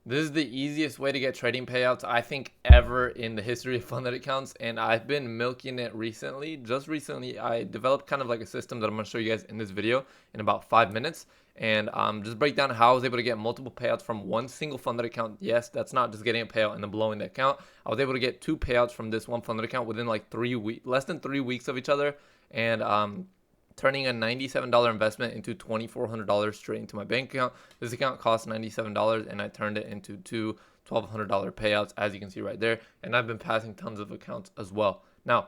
This is the easiest way to get trading payouts, I think, ever in the history of funded accounts. And I've been milking it recently. Just recently, I developed kind of like a system that I'm going to show you guys in this video in about 5 minutes. And just break down how I was able to get multiple payouts from one single funded account. Yes, that's not just getting a payout and then blowing the account. I was able to get 2 payouts from this one funded account within like 3 weeks, less than 3 weeks of each other. And turning a $97 investment into $2,400 straight into my bank account. This account cost $97 and I turned it into two $1,200 payouts, as you can see right there. And I've been passing tons of accounts as well. Now,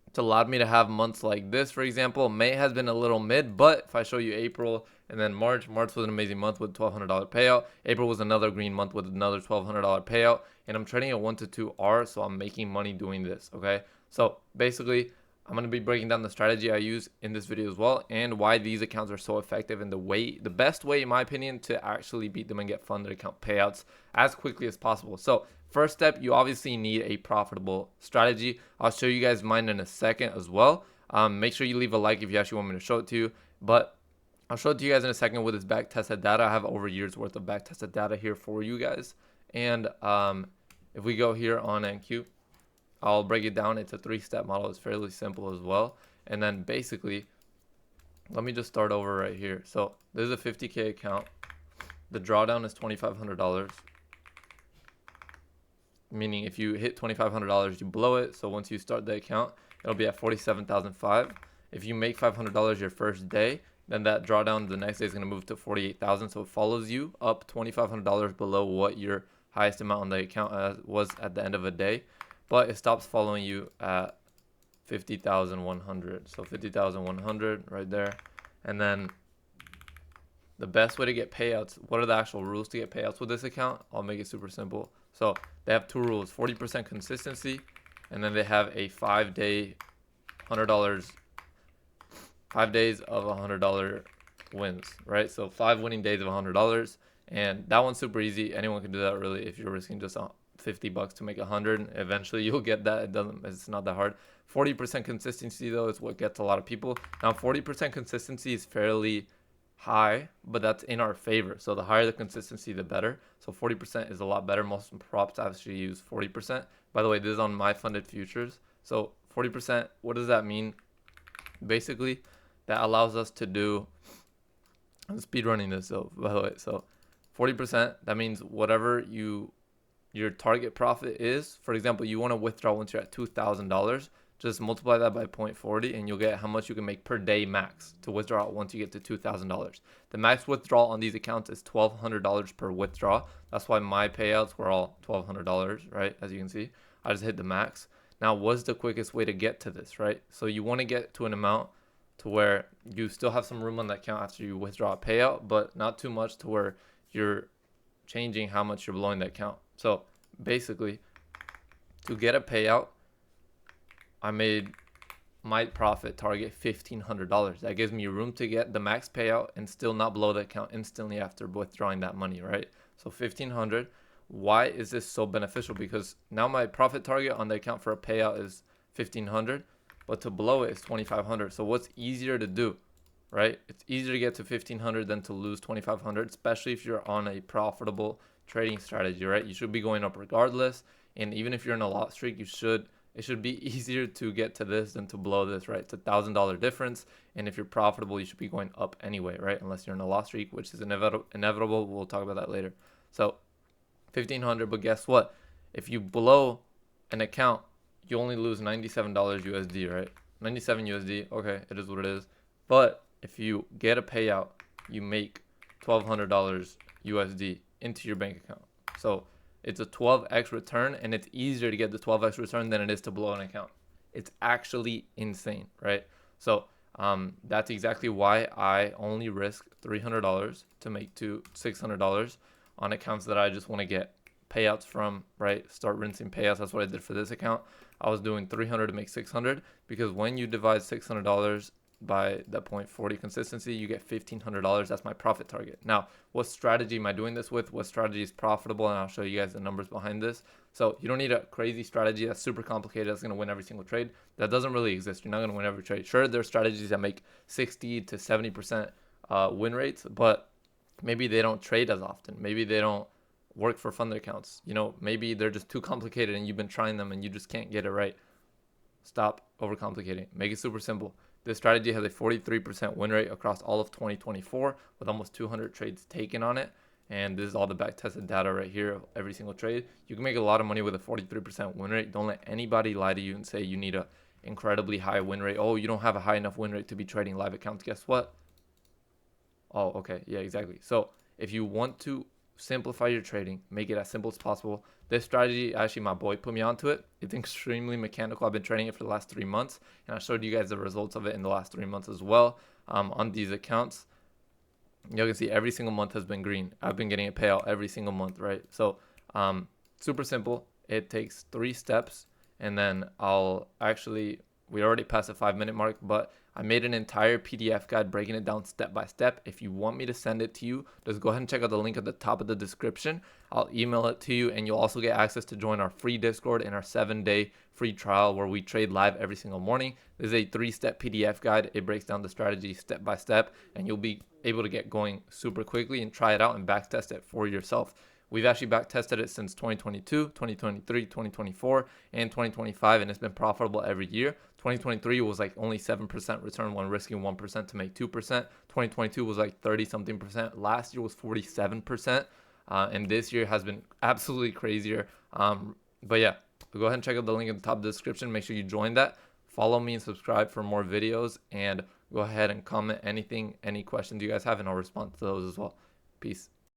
it's allowed me to have months like this. For example, May has been a little mid, but if I show you April and then March was an amazing month with $1,200 payout. April was another green month with another $1,200 payout. And I'm trading a 1 to 2R, so I'm making money doing this, okay? So basically, I'm going to be breaking down the strategy I use in this video as well, and why these accounts are so effective, and the best way, in my opinion, to actually beat them and get funded account payouts as quickly as possible. So first step, you obviously need a profitable strategy. I'll show you guys mine in a second as well. Make sure you leave a like if you actually want me to show it to you, but I'll show it to you guys in a second with this back tested data. I have over a year's worth of back tested data here for you guys. And if we go here on NQ, I'll break it down. It's a 3-step model. It's fairly simple as well. And then basically, let me just start over right here. So this is a 50K account. The drawdown is $2,500. Meaning if you hit $2,500, you blow it. So once you start the account, it'll be at $47,500. If you make $500 your first day, then that drawdown the next day is going to move to $48,000. So it follows you up $2,500 below what your highest amount on the account was at the end of a day. But it stops following you at 50,100. So 50,100 right there. And then the best way to get payouts, what are the actual rules to get payouts with this account? I'll make it super simple. So they have 2 rules, 40% consistency, and then they have a 5-day $100, 5 days of $100 wins, right? So 5 winning days of $100. And that one's super easy. Anyone can do that really if you're risking just $50 to make 100. Eventually you'll get that. It's not that hard. 40% consistency though is what gets a lot of people. Now 40% consistency is fairly high, but that's in our favor. So the higher the consistency, the better. So 40% is a lot better. Most props actually use 40%. By the way, this is on my funded futures. So 40%, what does that mean? Basically, that allows us to do, I'm speed running this though, by the way. So 40%, that means whatever your target profit is. For example, you want to withdraw once you're at $2,000, just multiply that by 0.40 and you'll get how much you can make per day max to withdraw once you get to $2,000. The max withdrawal on these accounts is $1,200 per withdrawal. That's why my payouts were all $1,200, right? As you can see, I just hit the max. Now, what's the quickest way to get to this, right? So you want to get to an amount to where you still have some room on that account after you withdraw a payout, but not too much to where you're changing how much you're blowing the account. So basically, to get a payout, I made my profit target $1,500. That gives me room to get the max payout and still not blow the account instantly after withdrawing that money, right? So $1,500. Why is this so beneficial? Because now my profit target on the account for a payout is $1,500, but to blow it is $2,500. So what's easier to do, right? It's easier to get to $1,500 than to lose $2,500, especially if you're on a profitable trading strategy, right? You should be going up regardless. And even if you're in a loss streak, it should be easier to get to this than to blow this, right? It's $1,000 difference. And if you're profitable, you should be going up anyway, right? Unless you're in a loss streak, which is inevitable. We'll talk about that later. So $1,500, but guess what? If you blow an account, you only lose $97 USD, right? 97 USD. Okay, it is what it is. But if you get a payout, you make $1,200 USD into your bank account. So it's a 12x return, and it's easier to get the 12x return than it is to blow an account. It's actually insane, right? So that's exactly why I only risk $300 to make $600 on accounts that I just want to get payouts from, right? Start rinsing payouts. That's what I did for this account. I was doing $300 to make $600, because when you divide $600 by that 0.40 consistency, you get $1,500. That's my profit target. Now, what strategy am I doing this with? What strategy is profitable? And I'll show you guys the numbers behind this. So you don't need a crazy strategy that's super complicated, that's going to win every single trade. That doesn't really exist. You're not going to win every trade. Sure, there are strategies that make 60 to 70% win rates, but maybe they don't trade as often. Maybe they don't work for fund accounts. You know, maybe they're just too complicated and you've been trying them and you just can't get it right. Stop overcomplicating. Make it super simple. This strategy has a 43% win rate across all of 2024 with almost 200 trades taken on it. And this is all the back tested data right here of every single trade. You can make a lot of money with a 43% win rate. Don't let anybody lie to you and say you need a incredibly high win rate. Oh, you don't have a high enough win rate to be trading live accounts. Guess what? Oh, okay. Yeah, exactly. So if you want to simplify your trading, make it as simple as possible. This strategy, actually, my boy put me onto it. It's extremely mechanical. I've been trading it for the last 3 months, and I showed you guys the results of it in the last 3 months as well on these accounts. You can see every single month has been green. I've been getting a payout every single month, right? So super simple. It takes 3 steps, and then we already passed the 5-minute mark, but I made an entire PDF guide breaking it down step by step. If you want me to send it to you, just go ahead and check out the link at the top of the description. I'll email it to you, and you'll also get access to join our free Discord and our 7-day free trial where we trade live every single morning. This is a 3-step PDF guide. It breaks down the strategy step by step, and you'll be able to get going super quickly and try it out and backtest it for yourself. We've actually backtested it since 2022, 2023, 2024, and 2025, and it's been profitable every year. 2023 was like only 7% return when risking 1% to make 2%. 2022 was like 30-something%. Last year was 47%, and this year has been absolutely crazier. But yeah, go ahead and check out the link in the top of the description. Make sure you join that. Follow me and subscribe for more videos, and go ahead and comment any questions you guys have, and I'll respond to those as well. Peace.